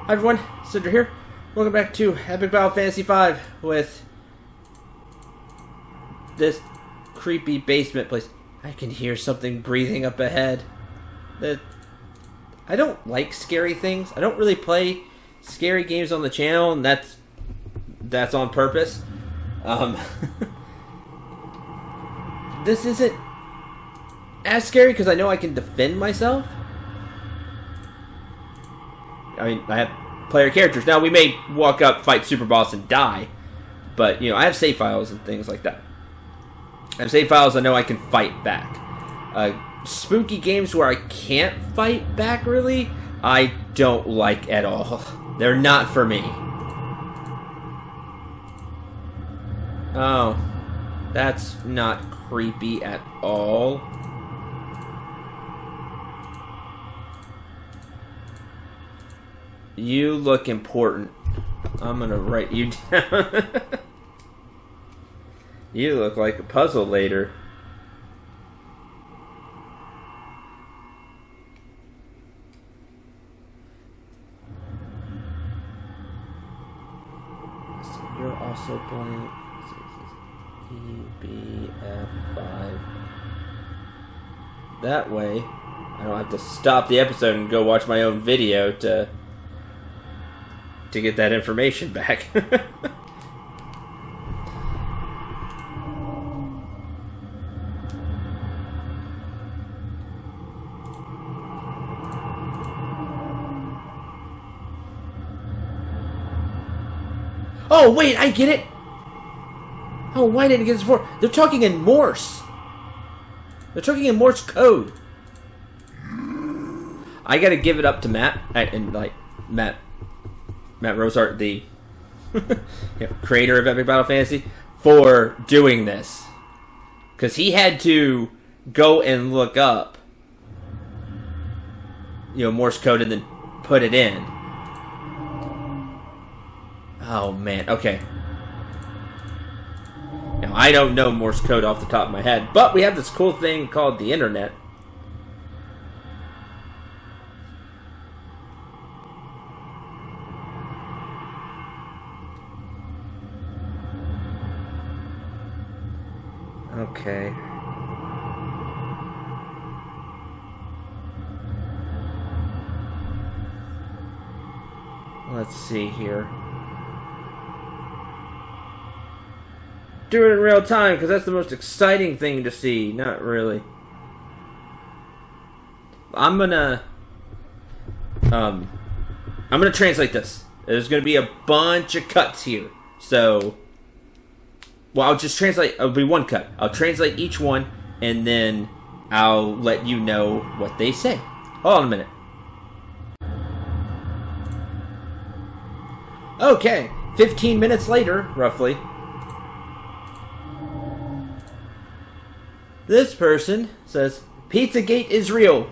Hi everyone, Cendril here. Welcome back to Ep.25 with this creepy basement place. I can hear something breathing up ahead. I don't like scary things. I don't really play scary games on the channel, and that's on purpose. This isn't as scary because I know I can defend myself. I mean, I have player characters. Now, we may walk up, fight Super Boss, and die. But, you know, I have save files and things like that. I have save files I know I can fight back. Spooky games where I can't fight back, really, I don't like at all. They're not for me. Oh. That's not creepy at all. You look important. I'm gonna write you down. You look like a puzzle later. So you're also blank. EBF5. That way, I don't have to stop the episode and go watch my own video to get that information back. Oh, wait, I get it! Oh, why didn't I get this before? They're talking in Morse! They're talking in Morse code! I gotta give it up to Matt, and like, Matt Rosehart, the creator of Epic Battle Fantasy, for doing this. Because he had to go and look up, you know, Morse code and then put it in. Oh, man. Okay. Now, I don't know Morse code off the top of my head, but we have this cool thing called the internet. Okay. Let's see here. Do it in real time, because that's the most exciting thing to see. Not really. I'm gonna translate this. There's gonna be a bunch of cuts here. So, well, I'll just translate. It'll be one cut. I'll translate each one, and then I'll let you know what they say. Hold on a minute. Okay, 15 minutes later, roughly. This person says, Pizzagate is real.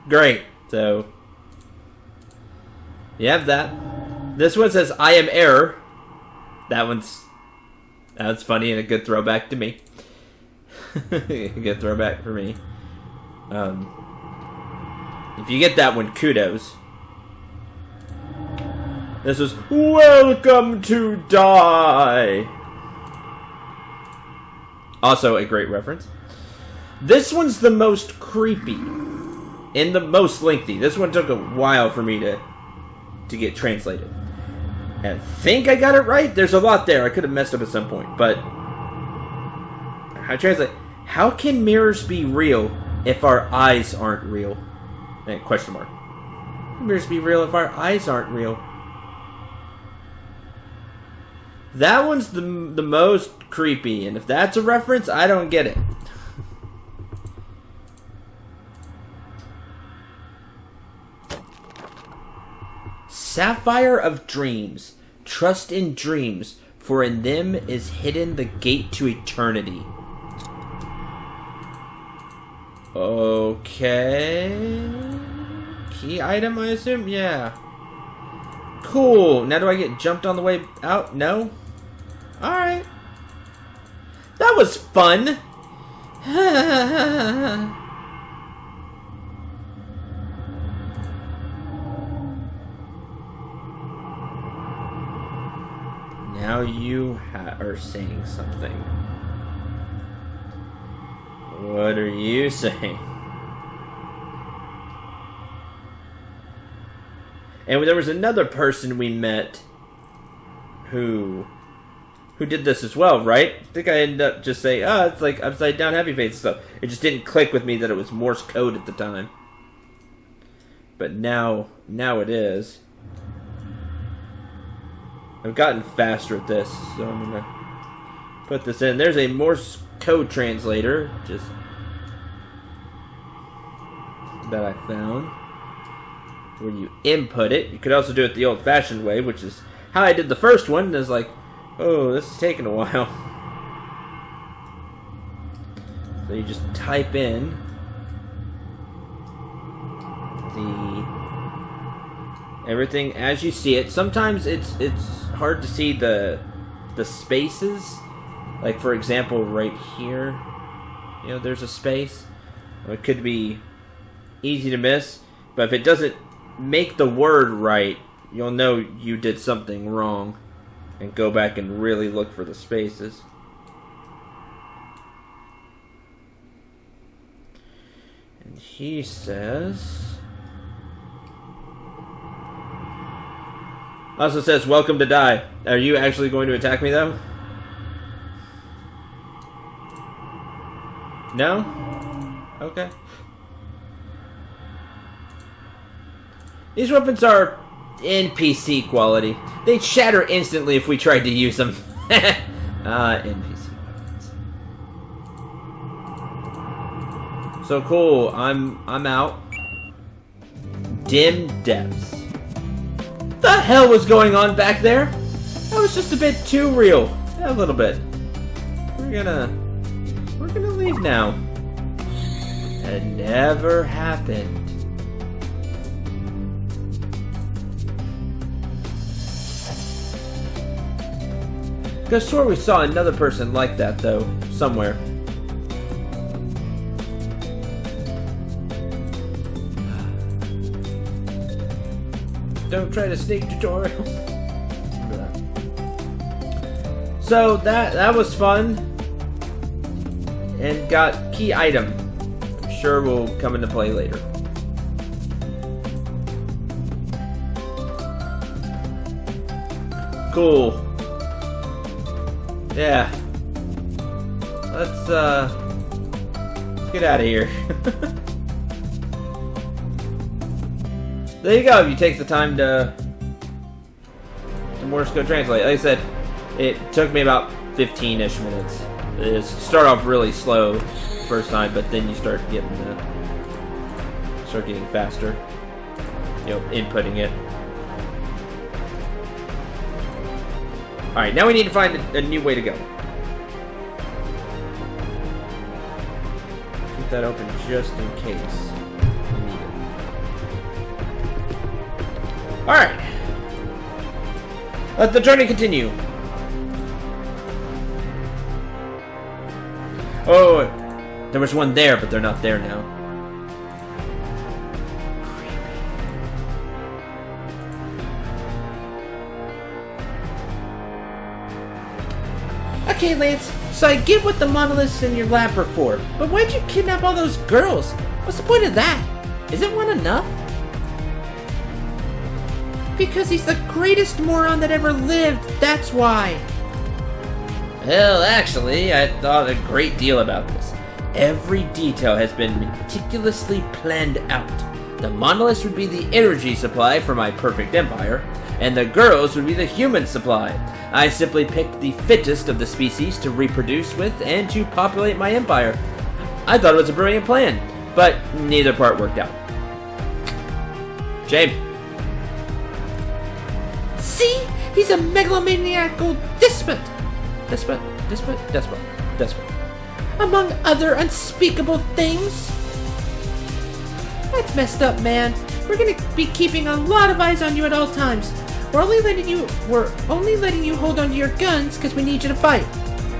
Great. So, you have that. This one says, I am error. That's funny and a good throwback to me. A good throwback for me. If you get that one, kudos. This is, welcome to die. Also a great reference. This one's the most creepy and the most lengthy. This one took a while for me to get translated. And I think I got it right. There's a lot there. I could have messed up at some point, but I translate. How can mirrors be real if our eyes aren't real? And question mark. How can mirrors be real if our eyes aren't real? That one's the most creepy, and if that's a reference, I don't get it. Sapphire of dreams. Trust in dreams, for in them is hidden the gate to eternity. Okay. Key item, I assume? Yeah. Cool. Now do I get jumped on the way out? No? Alright. That was fun. Now you are saying something. What are you saying? And there was another person we met who did this as well, right? I think I ended up just saying, oh, it's like upside down heavy face stuff. It just didn't click with me that it was Morse code at the time. But now it is. I've gotten faster at this, so I'm gonna put this in. There's a Morse code translator, just that I found, where you input it. You could also do it the old-fashioned way, which is how I did the first one. Is like, oh, this is taking a while. So you just type in everything as you see it. Sometimes it's hard to see the spaces. Like, for example, right here, you know, there's a space. It could be easy to miss, but if it doesn't make the word right, you'll know you did something wrong and go back and really look for the spaces. And he says... Also says, welcome to die. Are you actually going to attack me, though? No? Okay. These weapons are NPC quality. They'd shatter instantly if we tried to use them. NPC weapons. So cool. I'm out. Dim depths. What the hell was going on back there? That was just a bit too real. Yeah, a little bit. We're gonna leave now. It never happened. I swore we saw another person like that, though, somewhere. Don't try to sneak tutorial. Remember that. So that was fun, and got key item. I'm sure will come into play later. Cool. Yeah. Let's get out of here. There you go. If you take the time to Morse code translate. Like I said, it took me about 15-ish minutes. It start off really slow first time, but then you start getting faster. You know, inputting it. All right, now we need to find a new way to go. Keep that open just in case. Alright. Let the journey continue. Oh, there was one there, but they're not there now. Okay, Lance, so I get what the monoliths in your lab are for, but why'd you kidnap all those girls? What's the point of that? Isn't one enough? Because he's the greatest moron that ever lived, that's why. Well, actually, I thought a great deal about this. Every detail has been meticulously planned out. The monoliths would be the energy supply for my perfect empire, and the girls would be the human supply. I simply picked the fittest of the species to reproduce with and to populate my empire. I thought it was a brilliant plan, but neither part worked out. Shame. See? He's a megalomaniacal despot. Despot. Among other unspeakable things. That's messed up, man. We're gonna be keeping a lot of eyes on you at all times. We're only letting you hold on to your guns because we need you to fight.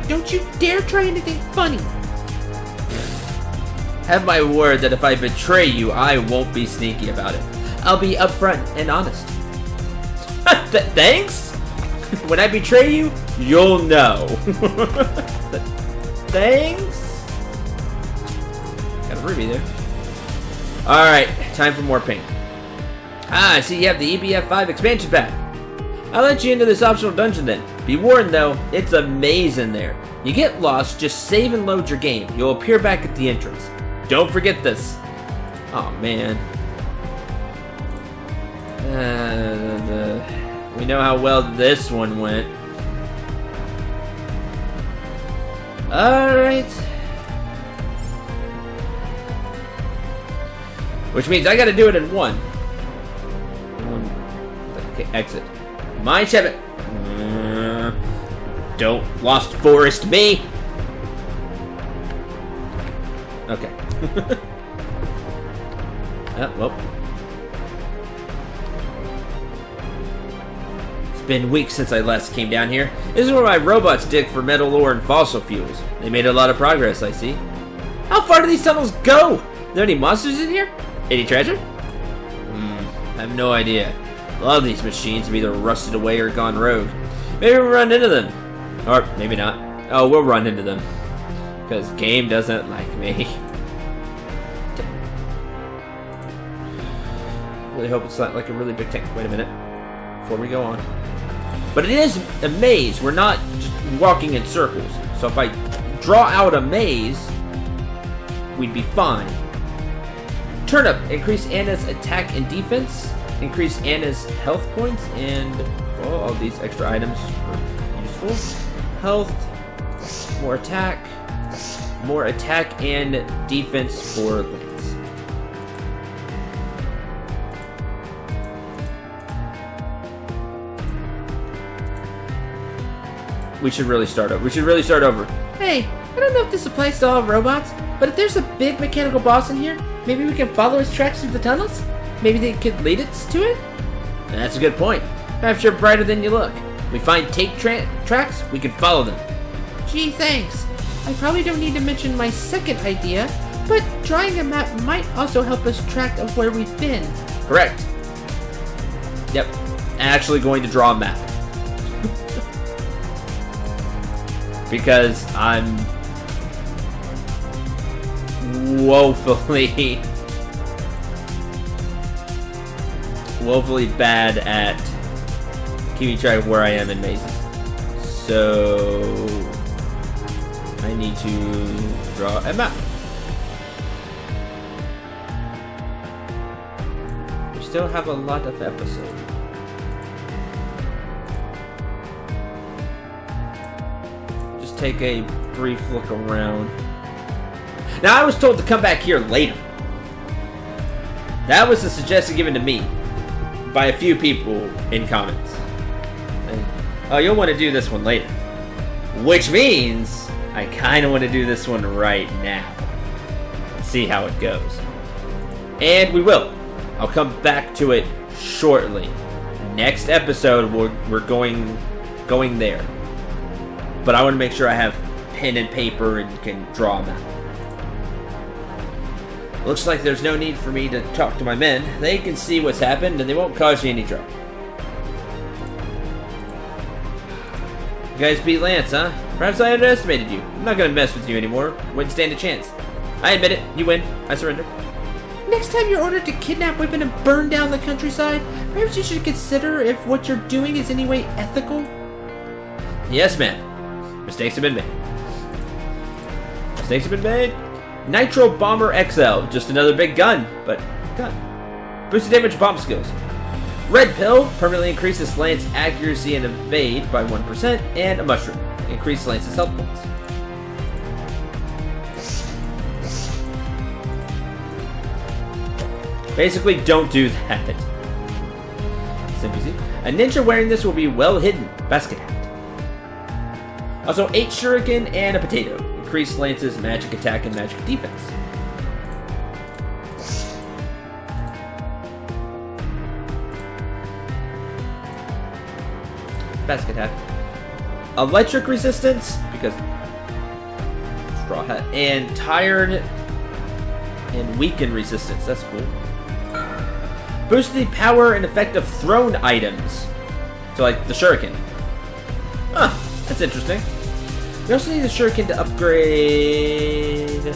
Don't you dare try anything funny. Have my word that if I betray you, I won't be sneaky about it. I'll be upfront and honest. Thanks? When I betray you, you'll know. Thanks. Got a ruby there. Alright, time for more paint. Ah, I see you have the EBF5 expansion pack. I'll let you into this optional dungeon then. Be warned though, it's a maze in there. You get lost, just save and load your game. You'll appear back at the entrance. Don't forget this. Oh man. We know how well this one went. Alright. Which means I gotta do it in one. Okay, exit. My Chevy. Don't Lost Forest me. Okay. Well. It's been weeks since I last came down here. This is where my robots dig for metal ore and fossil fuels. They made a lot of progress, I see. How far do these tunnels go? Are there any monsters in here? Any treasure? I have no idea. A lot of these machines have either rusted away or gone rogue. Maybe we'll run into them. Or maybe not. Oh, we'll run into them. Because game doesn't like me. Really hope it's not like a really big tank. Wait a minute. Before we go on. But it is a maze. We're not just walking in circles. So if I draw out a maze, we'd be fine. Turnip. Increase Anna's attack and defense. Increase Anna's health points. And well, all these extra items are useful. Health. More attack and defense for Lance. We should really start over. Hey, I don't know if this applies to all robots, but if there's a big mechanical boss in here, maybe we can follow his tracks through the tunnels? Maybe they could lead us to it? That's a good point. Perhaps you're brighter than you look. We find tape tracks, we can follow them. Gee, thanks. I probably don't need to mention my second idea, but drawing a map might also help us track of where we've been. Correct. Yep. Actually going to draw a map. Because I'm woefully bad at keeping track of where I am in mazes. So I need to draw a map. We still have a lot of episodes. Just take a brief look around. Now I was told to come back here later. That was a suggestion given to me by a few people in comments. Oh, you'll want to do this one later. Which means I kind of want to do this one right now. Let's see how it goes. And we will. I'll come back to it shortly. Next episode, we're going there. But I want to make sure I have pen and paper and can draw them out. Looks like there's no need for me to talk to my men. They can see what's happened and they won't cause you any trouble. You guys beat Lance, huh? Perhaps I underestimated you. I'm not gonna mess with you anymore. Wouldn't stand a chance. I admit it. You win. I surrender. Next time you're ordered to kidnap women and burn down the countryside, perhaps you should consider if what you're doing is any way ethical. Yes, ma'am. Mistakes have been made. Mistakes have been made. Nitro Bomber XL. Just another big gun, but gun. Boosted damage bomb skills. Red Pill permanently increases Lance accuracy and evade by 1%, and a mushroom. Increase Lance's health points. Basically, don't do that. Simply. A ninja wearing this will be well hidden. Basket hat. Also, 8 shuriken and a potato. Increase Lance's magic attack and magic defense. Basket hat. Electric resistance, because straw hat. And tired and weaken resistance. That's cool. Boost the power and effect of thrown items. So like the shuriken. That's interesting. We also need a shuriken to upgrade...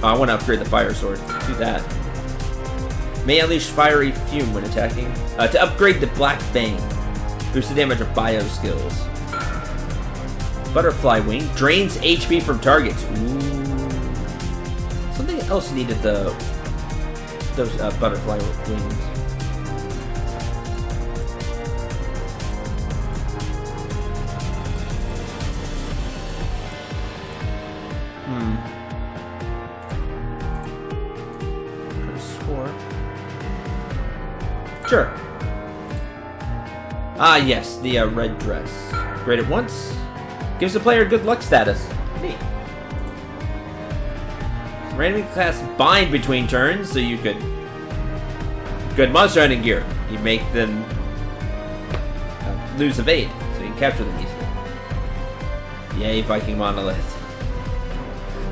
Oh, I want to upgrade the fire sword. Do that. May unleash fiery fume when attacking. To upgrade the Black Fang. Boost the damage of bio skills. Butterfly Wing. Drains HP from targets. Ooh. Something else needed those butterfly wings. Sure. Ah, yes, the red dress. Upgrade it once. Gives the player good luck status. Neat. Randomly class bind between turns, so you could... Good monster hunting gear. You make them lose evade, so you can capture them easily. Yay, Viking Monolith.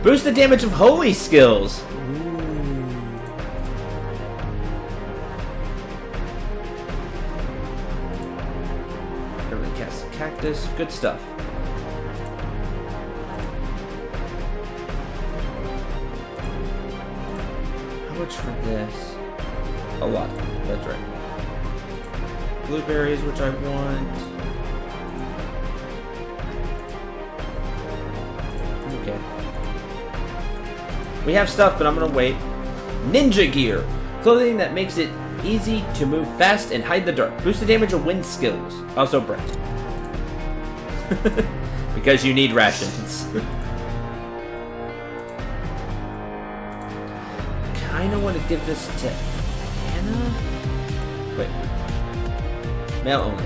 Boost the damage of holy skills. Cactus, good stuff. How much for this? A lot. That's right. Blueberries, which I want. Okay. We have stuff, but I'm gonna wait. Ninja gear. Clothing that makes it easy to move fast and hide the dark. Boost the damage of wind skills. Also bright. Because you need rations. Kinda want to give this to Anna? Wait. Male only.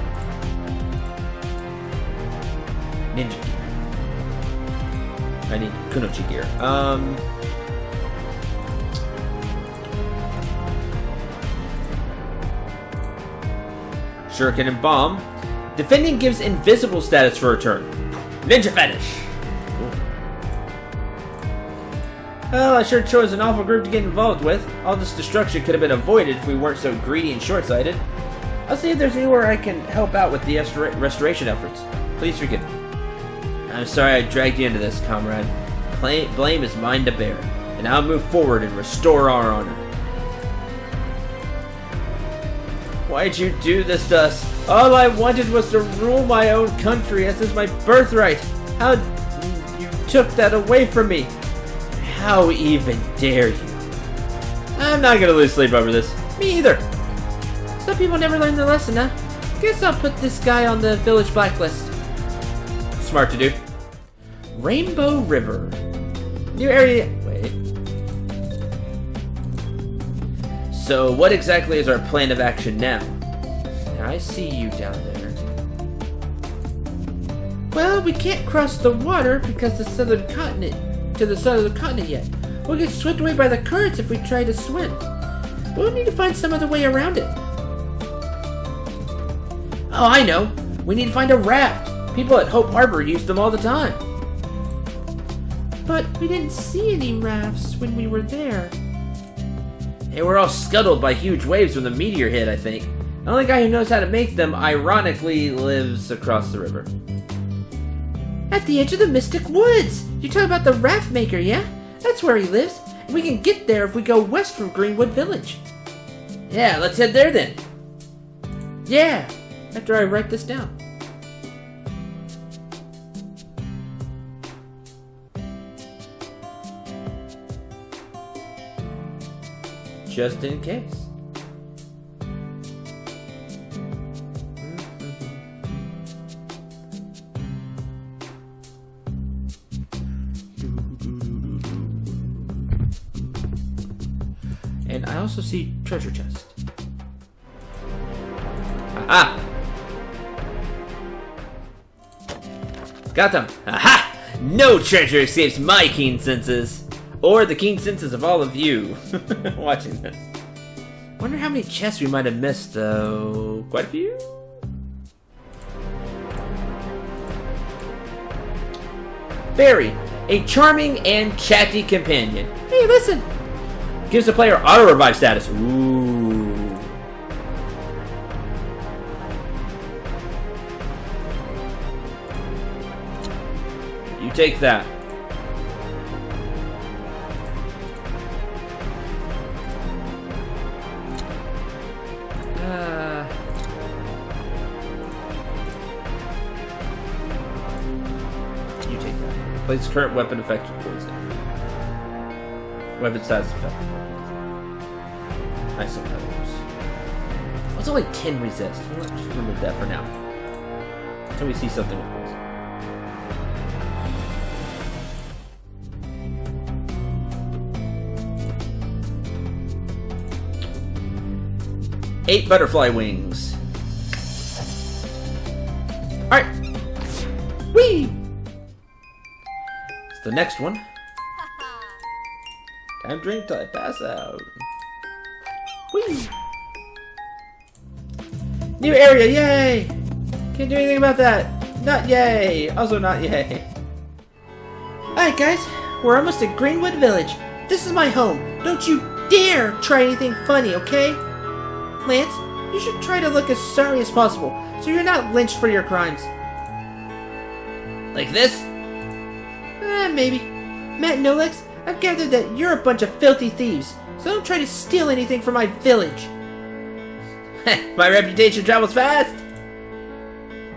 Ninja gear. I need Kunoichi gear. Shuriken and Bomb. Defending gives invisible status for a turn. Ninja fetish. Cool. Well, I sure chose an awful group to get involved with. All this destruction could have been avoided if we weren't so greedy and short-sighted. I'll see if there's anywhere I can help out with the restoration efforts. Please forgive me. I'm sorry I dragged you into this, comrade. Blame is mine to bear, and I'll move forward and restore our honor. Why'd you do this to us? All I wanted was to rule my own country, as is my birthright. How you took that away from me? How even dare you? I'm not gonna lose sleep over this. Me either. Some people never learn their lesson, huh? Guess I'll put this guy on the village blacklist. Smart to do. Rainbow River. New area... Wait. So, what exactly is our plan of action now? I see you down there. Well, we can't cross the water because the southern continent to the southern continent yet. We'll get swept away by the currents if we try to swim. We'll need to find some other way around it. Oh, I know. We need to find a raft. People at Hope Harbor use them all the time. But we didn't see any rafts when we were there. They were all scuttled by huge waves when the meteor hit, I think. The only guy who knows how to make them, ironically, lives across the river. At the edge of the Mystic Woods! You're talking about the raft maker, yeah? That's where he lives. And we can get there if we go west from Greenwood Village. Yeah, let's head there then. Yeah, after I write this down. Just in case. And I also see treasure chest. Aha! Got them! Aha! No treasure escapes my keen senses! Or the keen senses of all of you watching this. Wonder how many chests we might have missed, though. Quite a few? Fairy, a charming and chatty companion. Hey, listen! Gives the player auto-revive status. Ooh. You take that. You take that. Place current weapon effect with poison. Weapon status effect. I still have those. It's only 10 resist. I'm just remove that for now. Until we see something with this. 8 butterfly wings. Alright. Whee! It's the next one. Time to drink till I pass out. Whee! New area, yay! Can't do anything about that. Not yay. Also not yay. Alright guys, we're almost at Greenwood Village. This is my home. Don't you dare try anything funny, okay? Lance, you should try to look as sorry as possible, so you're not lynched for your crimes. Like this? Maybe. Matt and Nolex, I've gathered that you're a bunch of filthy thieves, so don't try to steal anything from my village. My reputation travels fast!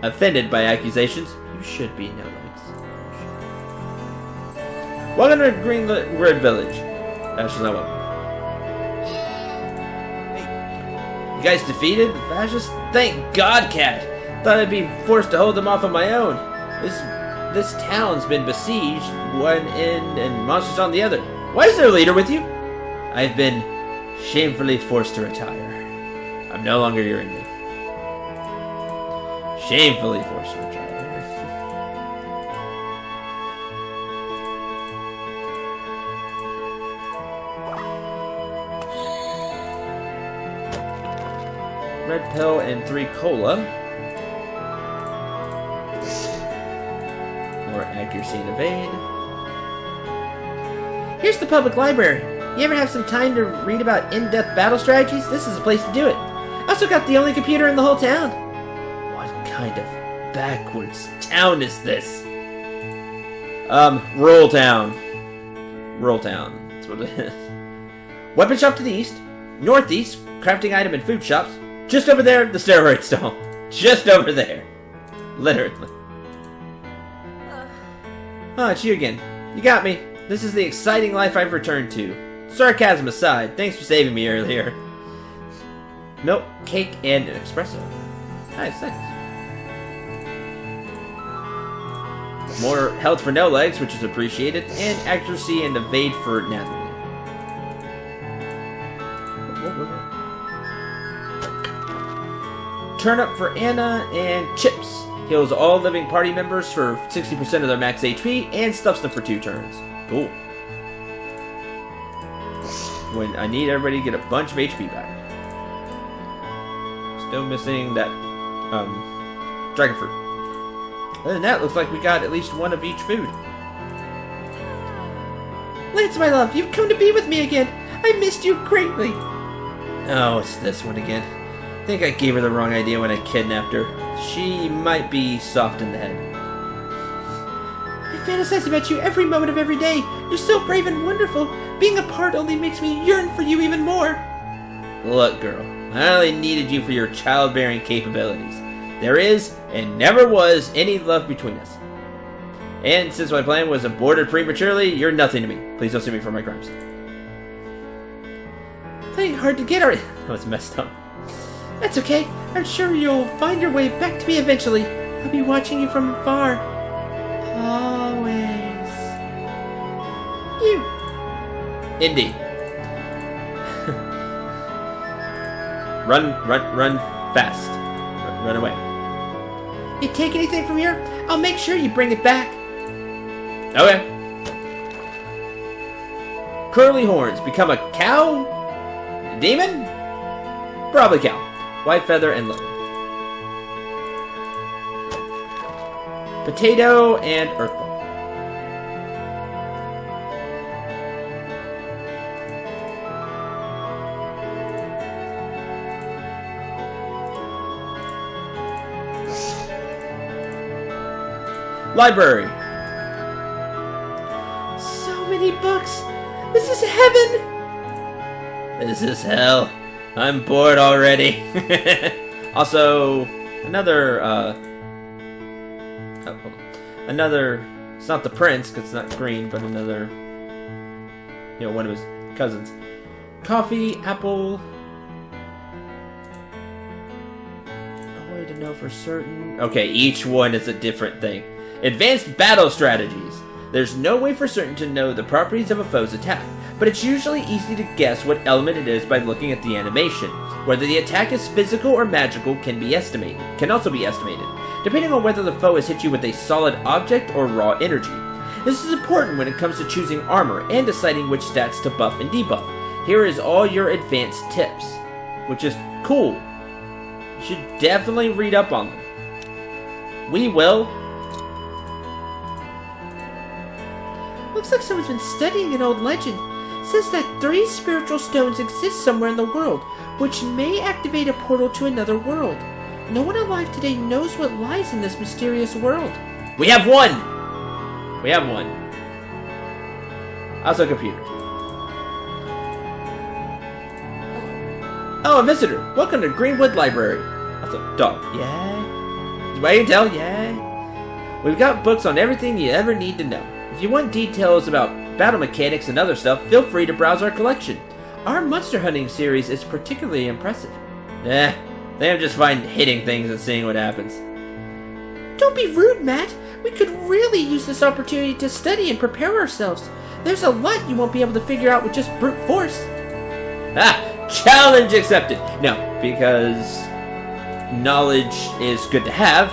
Offended by accusations, you should be, Nolex. Welcome to Greenwood Village. That's not welcome. You guys defeated the fascists? Thank God, Cat! Thought I'd be forced to hold them off on my own. This town's been besieged, one end and monsters on the other. Why is there a leader with you? I've been shamefully forced to retire. I'm no longer your enemy. Shamefully forced to retire. Red pill and 3 cola. More accuracy and evade. Here's the public library. You ever have some time to read about in-depth battle strategies? This is the place to do it. I also got the only computer in the whole town. What kind of backwards town is this? Rural town. Rural town. That's what it is. Weapon shop to the east. Northeast, crafting item and food shops. Just over there, the steroid stall. Just over there. Literally. Oh, it's you again. You got me. This is the exciting life I've returned to. Sarcasm aside, thanks for saving me earlier. Milk, cake, and an espresso. Nice, thanks. More health for no legs, which is appreciated, and accuracy and evade for Natalie. Turnip for Anna, and chips. Heals all living party members for 60% of their max HP, and stuffs them for 2 turns. Cool. When I need everybody to get a bunch of HP back. Still missing that, dragon fruit. Other than that, looks like we got at least 1 of each food. Lance, my love, you've come to be with me again. I missed you greatly. Oh, it's this one again. I think I gave her the wrong idea when I kidnapped her. She might be soft in the head. I fantasize about you every moment of every day. You're so brave and wonderful. Being apart only makes me yearn for you even more. Look, girl, I only needed you for your childbearing capabilities. There is, and never was, any love between us. And since my plan was aborted prematurely, you're nothing to me. Please don't sue me for my crimes. Playing hard to get her. That was messed up. That's okay. I'm sure you'll find your way back to me eventually. I'll be watching you from afar. Always. You. Indeed. Run fast. Run away. You take anything from here? I'll make sure you bring it back. Okay. Curly horns. Become a cow? A demon? Probably cow. White feather and leather. Potato and earth ball. Library. books. This is heaven. This is hell. I'm bored already. Also, another, hold on. Another, it's not the prince, because it's not green, but another, you know, one of his cousins. Coffee, apple. No way to know for certain. Okay, each one is a different thing. Advanced battle strategies. There's no way for certain to know the properties of a foe's attack, but it's usually easy to guess what element it is by looking at the animation. Whether the attack is physical or magical can also be estimated, depending on whether the foe has hit you with a solid object or raw energy. This is important when it comes to choosing armor and deciding which stats to buff and debuff. Here is all your advanced tips, which is cool. You should definitely read up on them. We will. Looks like someone's been studying an old legend. It says that 3 spiritual stones exist somewhere in the world, which may activate a portal to another world. No one alive today knows what lies in this mysterious world. We have one! We have one. Also a computer. Oh, a visitor. Welcome to Greenwood Library. Also, dog. Yeah. Why you tell? Yeah. We've got books on everything you ever need to know. If you want details about battle mechanics and other stuff, feel free to browse our collection. Our monster hunting series is particularly impressive. Think I'm just fine hitting things and seeing what happens. Don't be rude, Matt. We could really use this opportunity to study and prepare ourselves. There's a lot you won't be able to figure out with just brute force. Challenge accepted. No, because knowledge is good to have.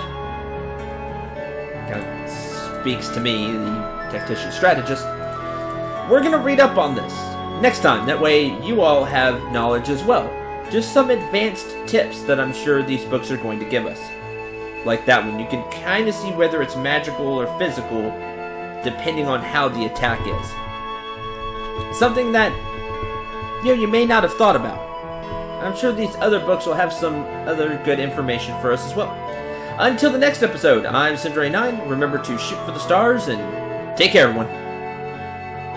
Kind of speaks to me, the tactician strategist. We're gonna read up on this next time. That way you all have knowledge as well. Just some advanced tips that I'm sure these books are going to give us. Like that one. You can kind of see whether it's magical or physical depending on how the attack is. Something that, you know, you may not have thought about. I'm sure these other books will have some other good information for us as well. Until the next episode, I'm Cendril 9. Remember to shoot for the stars and take care, everyone.